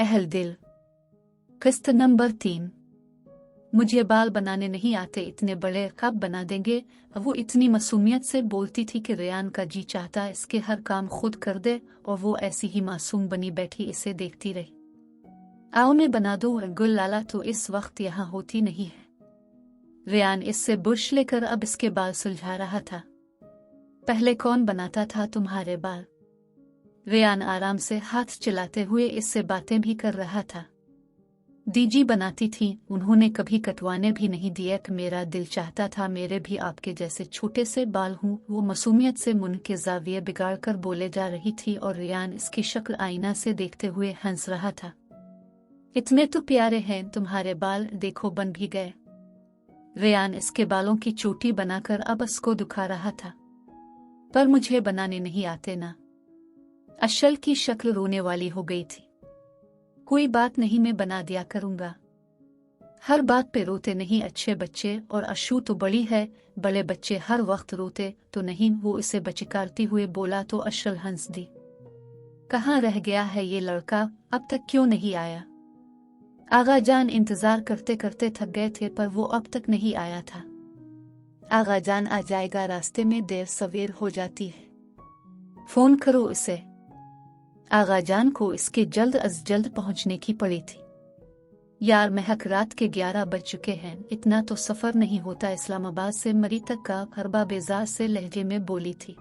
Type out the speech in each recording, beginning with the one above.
अहल दिल। किस्त नंबर 3। मुझे बाल बनाने नहीं आते, इतने बड़े कब बना देंगे। वो इतनी मासूमियत से बोलती थी कि रेयान का जी चाहता इसके हर काम खुद कर दे, और वो ऐसी ही मासूम बनी बैठी इसे देखती रही। आओ मैं बना दूं। गुल लाला तो इस वक्त यहाँ होती नहीं है। रेयान इससे बुर्श लेकर अब इसके बाल सुलझा रहा था। पहले कौन बनाता था तुम्हारे बाल? रेयान आराम से हाथ चलाते हुए इससे बातें भी कर रहा था। दीजी बनाती थी, उन्होंने कभी कटवाने भी नहीं दिया कि मेरा दिल चाहता था मेरे भी आपके जैसे छोटे से बाल हों। वो मासूमियत से मुंह के जाविये बिगाड़ कर बोले जा रही थी और रेयान इसकी शक्ल आईना से देखते हुए हंस रहा था। इतने तो प्यारे हैं तुम्हारे बाल, देखो बन भी गए। रेयान इसके बालों की चोटी बनाकर अब इसको दुखा रहा था। पर मुझे बनाने नहीं आते ना। अशल की शक्ल रोने वाली हो गई थी। कोई बात नहीं, मैं बना दिया करूंगा। हर बात पे रोते नहीं अच्छे बच्चे, और अशू तो बड़ी है, बड़े बच्चे हर वक्त रोते तो नहीं। वो इसे बचिकारती हुए बोला तो अशल हंस दी। कहाँ रह गया है ये लड़का, अब तक क्यों नहीं आया? आगा जान इंतजार करते करते थक गए थे, पर वो अब तक नहीं आया था। आगा जान आ जाएगा, रास्ते में देर सवेर हो जाती है। फोन करो इसे। आगा जान को इसके जल्द अज जल्द पहुंचने की पड़ी थी। यार महक, रात के 11 बज चुके हैं, इतना तो सफर नहीं होता इस्लामाबाद से मरी तक का। हरबा बेजार से लहजे में बोली थी।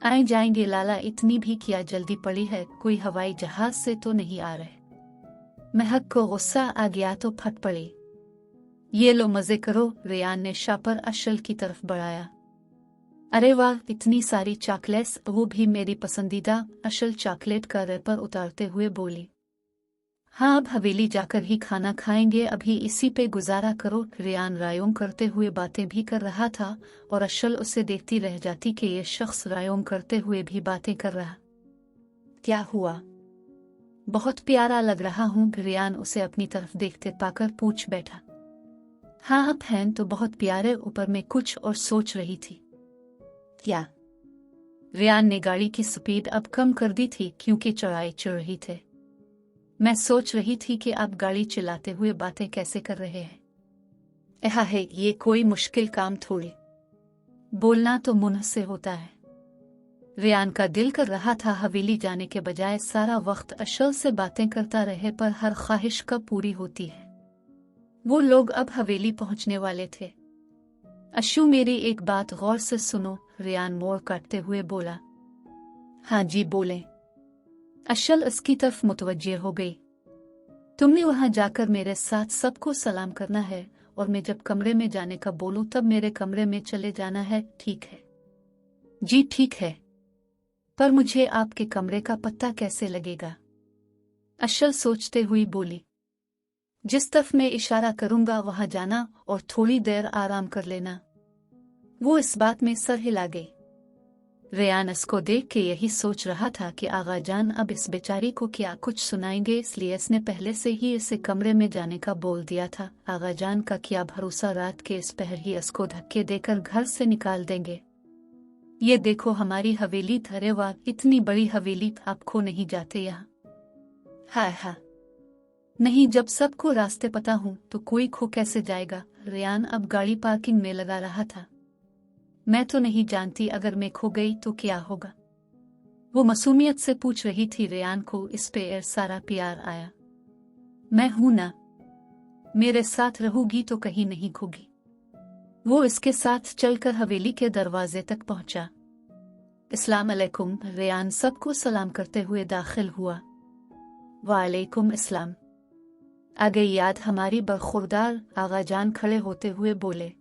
आए जाएंगे लाला, इतनी भी क्या जल्दी पड़ी है? कोई हवाई जहाज से तो नहीं आ रहे? महक को गुस्सा आ गया तो फट पड़ी। ये लो मजे करो। रेयान ने शापर अशल की तरफ बढ़ाया। अरे वाह, इतनी सारी चॉकलेट्स, वो भी मेरी पसंदीदा। अशल चॉकलेट का रैपर उतारते हुए बोली। हाँ, अब हवेली जाकर ही खाना खाएंगे, अभी इसी पे गुजारा करो। रेयान रायों करते हुए बातें भी कर रहा था और अशल उसे देखती रह जाती कि ये शख्स रायों करते हुए भी बातें कर रहा। क्या हुआ? बहुत प्यारा लग रहा हूँ। रेयान उसे अपनी तरफ देखते पाकर पूछ बैठा। हाँ, अब हैं तो बहुत प्यारे, ऊपर में कुछ और सोच रही थी। क्या? रेयान ने गाड़ी की स्पीड अब कम कर दी थी क्योंकि चढ़ाई चढ़ रही थे। मैं सोच रही थी कि आप गाड़ी चलाते हुए बातें कैसे कर रहे हैं। ऐहा है, ये कोई मुश्किल काम थोड़ी। बोलना तो मुंह से होता है। रेयान का दिल कर रहा था हवेली जाने के बजाय सारा वक्त अशल से बातें करता रहे, पर हर ख्वाहिश कब पूरी होती है। वो लोग अब हवेली पहुंचने वाले थे। अशू, मेरी एक बात गौर से सुनो। रेयान मोड़ काटते हुए बोला। हाँ जी, बोले। अशल इसकी तरफ मुतवज्जे हो गई। तुमने वहां जाकर मेरे साथ सबको सलाम करना है, और मैं जब कमरे में जाने का बोलूं तब मेरे कमरे में चले जाना है, ठीक है? जी ठीक है। पर मुझे आपके कमरे का पता कैसे लगेगा? अशल सोचते हुई बोली। जिस तरफ मैं इशारा करूंगा वहां जाना और थोड़ी देर आराम कर लेना। वो इस बात में सर हिला गई। रेयान इसको देख के यही सोच रहा था कि आगा जान अब इस बेचारी को क्या कुछ सुनाएंगे, इसलिए इसने पहले से ही इसे कमरे में जाने का बोल दिया था। आगा जान का क्या भरोसा, रात के इस पहर ही इसको धक्के देकर घर से निकाल देंगे। ये देखो हमारी हवेली। अरे वाह, इतनी बड़ी हवेली, आप खो नहीं जाते यहाँ? हाय हा, नहीं, जब सबको रास्ते पता हूं तो कोई खो कैसे जाएगा? रेयान अब गाड़ी पार्किंग में लगा रहा था। मैं तो नहीं जानती, अगर मैं खो गई तो क्या होगा? वो मासूमियत से पूछ रही थी। रेयान को इस पे सारा प्यार आया। मैं हूं ना, मेरे साथ रहूगी तो कहीं नहीं खोगी। वो इसके साथ चलकर हवेली के दरवाजे तक पहुंचा। अस्सलाम अलैकुम। रेयान सबको सलाम करते हुए दाखिल हुआ। वालेकुम अस्सलाम। आ गई याद हमारी बरखुरदार? आगा जान खड़े होते हुए बोले।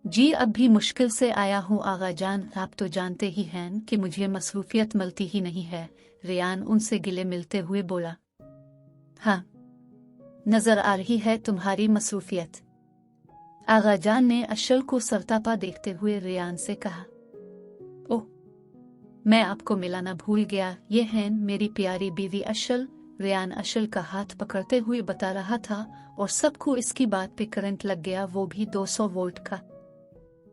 जी, अब भी मुश्किल से आया हूँ आगा जान, आप तो जानते ही हैं कि मुझे मसरूफियत मिलती ही नहीं है। रेयान उनसे गिले मिलते हुए बोला। हाँ, नजर आ रही है तुम्हारी मसरूफियत। आगा जान ने अशल को सरतापा देखते हुए रेयान से कहा। ओह, मैं आपको मिलाना भूल गया, ये हैं मेरी प्यारी बीवी अशल। रेयान अशल का हाथ पकड़ते हुए बता रहा था और सबको इसकी बात पे करंट लग गया, वो भी 200 वोल्ट का।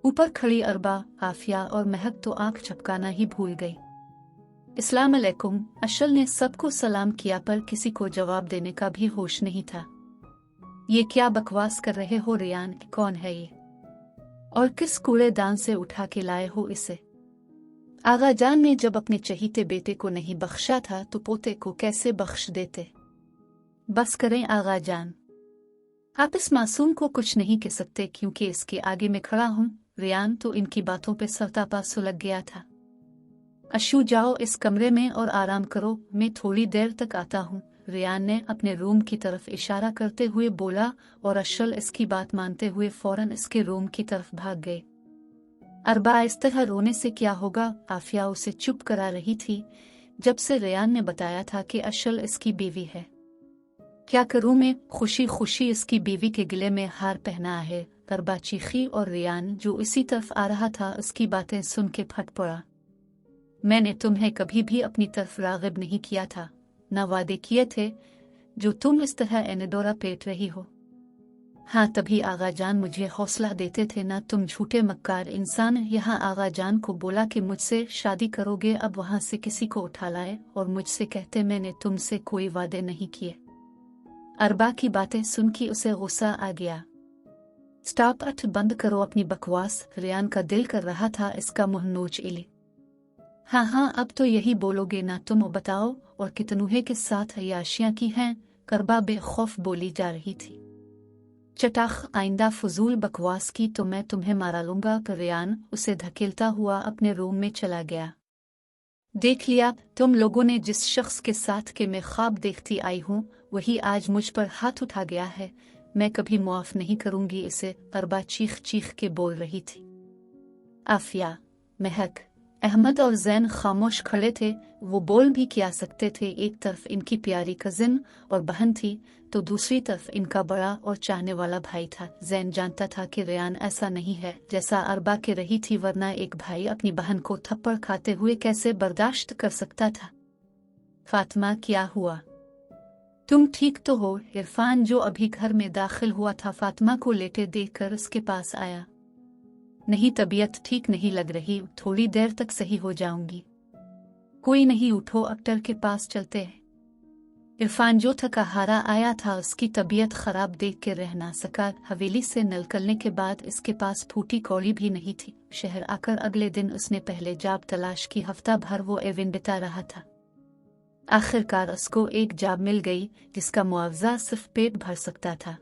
ऊपर खड़ी अरबा, आफिया और महक तो आंख झपकाना ही भूल गई। अस्सलाम अलैकुम। अशल ने सबको सलाम किया पर किसी को जवाब देने का भी होश नहीं था। ये क्या बकवास कर रहे हो रेयान? कौन है ये और किस कूड़ेदान से उठा के लाए हो इसे? आगा जान ने जब अपने चहीते बेटे को नहीं बख्शा था तो पोते को कैसे बख्श देते? बस करें आगा जान, आप इस मासूम को कुछ नहीं कह सकते क्योंकि इसके आगे मैं खड़ा हूँ। रेयान तो इनकी बातों पे सरतापा सुलग गया था। अशू जाओ इस कमरे में और आराम करो, मैं थोड़ी देर तक आता हूँ, रेयान ने अपने रूम की तरफ इशारा करते हुए बोला और अशल इसकी बात मानते हुए फौरन इसके रूम की तरफ भाग गए। अरबा इस तरह रोने से क्या होगा? आफिया उसे चुप करा रही थी जब से रेयान ने बताया था कि अशल इसकी बीवी है। क्या करूं मैं? खुशी खुशी इसकी बीवी के गले में हार पहना है। अरबा चीखी और रेयान जो इसी तरफ आ रहा था उसकी बातें सुन के फट पड़ा। मैंने तुम्हें कभी भी अपनी तरफ राग़िब नहीं किया था, न वादे किए थे जो तुम इस तरह एनेडोरा पेट रही हो। हाँ, तभी आगा जान मुझे हौसला देते थे ना, तुम झूठे मक्कार इंसान। यहाँ आगा जान को बोला कि मुझसे शादी करोगे, अब वहाँ से किसी को उठा लाए और मुझसे कहते मैंने तुमसे कोई वादे नहीं किए। अरबा की बातें सुन के उसे गुस्सा आ गया। स्टॉप, अट बंद करो अपनी बकवास। रेयान का दिल कर रहा था इसका मुंह नोच ले। हाँ, अब तो यही बोलोगे ना? तुम बताओ और कितनूहे के साथ अय्याशियां की हैं? करबा बेखौफ बोली जा रही थी। चटाख, आइंदा फजूल बकवास की तो मैं तुम्हें मारा लूंगा। रेयान उसे धकेलता हुआ अपने रूम में चला गया। देख लिया तुम लोगों ने जिस शख्स के साथ के मैं ख्वाब देखती आई हूँ वही आज मुझ पर हाथ उठा गया है। मैं कभी मुआफ नहीं करूंगी इसे। अरबा चीख चीख के बोल रही थी। आफिया, महक, अहमद और जैन खामोश खड़े थे। वो बोल भी क्या सकते थे? एक तरफ इनकी प्यारी कजिन और बहन थी तो दूसरी तरफ इनका बड़ा और चाहने वाला भाई था। जैन जानता था कि रेयान ऐसा नहीं है जैसा अरबा के रही थी, वरना एक भाई अपनी बहन को थप्पड़ खाते हुए कैसे बर्दाश्त कर सकता था। फातिमा, क्या हुआ? तुम ठीक तो हो? इरफान जो अभी घर में दाखिल हुआ था फातिमा को लेटे देखकर उसके पास आया। नहीं, तबीयत ठीक नहीं लग रही, थोड़ी देर तक सही हो जाऊंगी। कोई नहीं, उठो डॉक्टर के पास चलते हैं। इरफान जो थका हारा आया था उसकी तबीयत खराब देख के रह ना सका। हवेली से निकलने के बाद इसके पास फूटी कौड़ी भी नहीं थी। शहर आकर अगले दिन उसने पहले जॉब तलाश की। हफ्ता भर वो एविन बिता रहा था। आखिरकार उसको एक जॉब मिल गई जिसका मुआवजा सिर्फ पेट भर सकता था।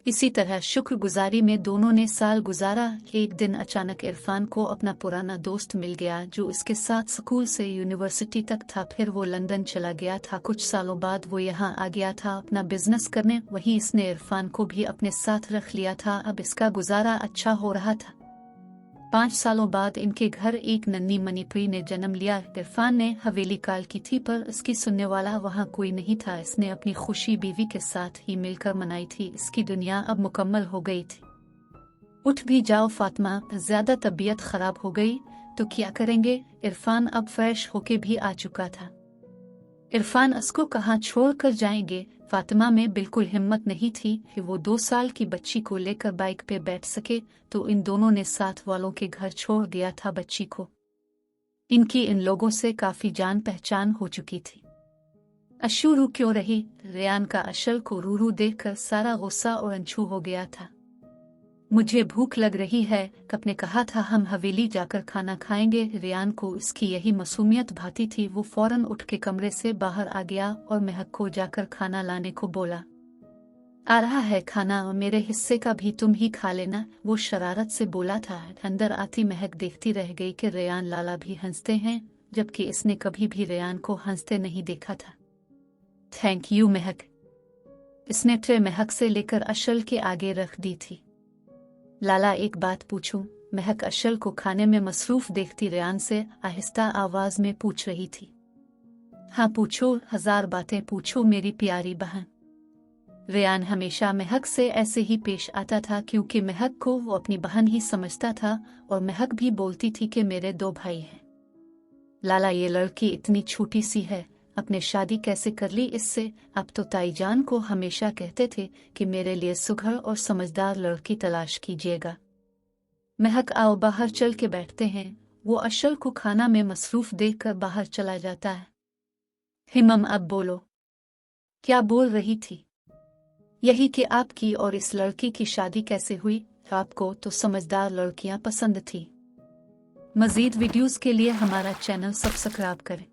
इसी तरह शुक्रगुजारी में दोनों ने साल गुजारा। एक दिन अचानक इरफान को अपना पुराना दोस्त मिल गया जो इसके साथ स्कूल से यूनिवर्सिटी तक था। फिर वो लंदन चला गया था। कुछ सालों बाद वो यहाँ आ गया था अपना बिजनेस करने। वहीं इसने इरफान को भी अपने साथ रख लिया था। अब इसका गुजारा अच्छा हो रहा था। 5 सालों बाद इनके घर एक नन्ही मणिपुरी ने जन्म लिया। इरफान ने हवेली काल की थी पर इसकी सुनने वाला वहाँ कोई नहीं था। इसने अपनी खुशी बीवी के साथ ही मिलकर मनाई थी। इसकी दुनिया अब मुकम्मल हो गई थी। उठ भी जाओ फातिमा, ज्यादा तबीयत खराब हो गई तो क्या करेंगे? इरफान अब फ्रेश होके भी आ चुका था। इरफान उसको कहाँ छोड़ कर जाएंगे? फातिमा में बिल्कुल हिम्मत नहीं थी कि वो 2 साल की बच्ची को लेकर बाइक पे बैठ सके, तो इन दोनों ने साथ वालों के घर छोड़ दिया था बच्ची को। इनकी इन लोगों से काफी जान पहचान हो चुकी थी। अशू रू क्यों रही? रेयान का अशल को रूरू देखकर सारा गुस्सा और अनछू हो गया था। मुझे भूख लग रही है, कब ने कहा था हम हवेली जाकर खाना खाएंगे। रेयान को इसकी यही मासूमियत भाती थी। वो फौरन उठ के कमरे से बाहर आ गया और महक को जाकर खाना लाने को बोला। आ रहा है खाना, और मेरे हिस्से का भी तुम ही खा लेना, वो शरारत से बोला था। अंदर आती महक देखती रह गई कि रेयान लाला भी हंसते हैं, जबकि इसने कभी भी रेयान को हंसते नहीं देखा था। थैंक यू महक। इसने ट्रे महक से लेकर अशल के आगे रख दी थी। लाला, एक बात पूछूं? महक अशल को खाने में मसरूफ देखती रेयान से आहिस्ता आवाज में पूछ रही थी। हाँ पूछो, 1000 बातें पूछो मेरी प्यारी बहन। रेयान हमेशा महक से ऐसे ही पेश आता था क्योंकि महक को वो अपनी बहन ही समझता था और महक भी बोलती थी कि मेरे 2 भाई हैं। लाला, ये लड़की इतनी छोटी सी है, अपने शादी कैसे कर ली इससे? अब तो ताईजान को हमेशा कहते थे कि मेरे लिए सुघड़ और समझदार लड़की तलाश कीजिएगा। महक, आओ बाहर चल के बैठते हैं वो अशल को खाना में मसरूफ देखकर बाहर चला जाता है। हिमम अब बोलो, क्या बोल रही थी? यही कि आपकी और इस लड़की की शादी कैसे हुई? आपको तो समझदार लड़कियां पसंद थी। मजीद वीडियोस के लिए हमारा चैनल सब्सक्राइब करें।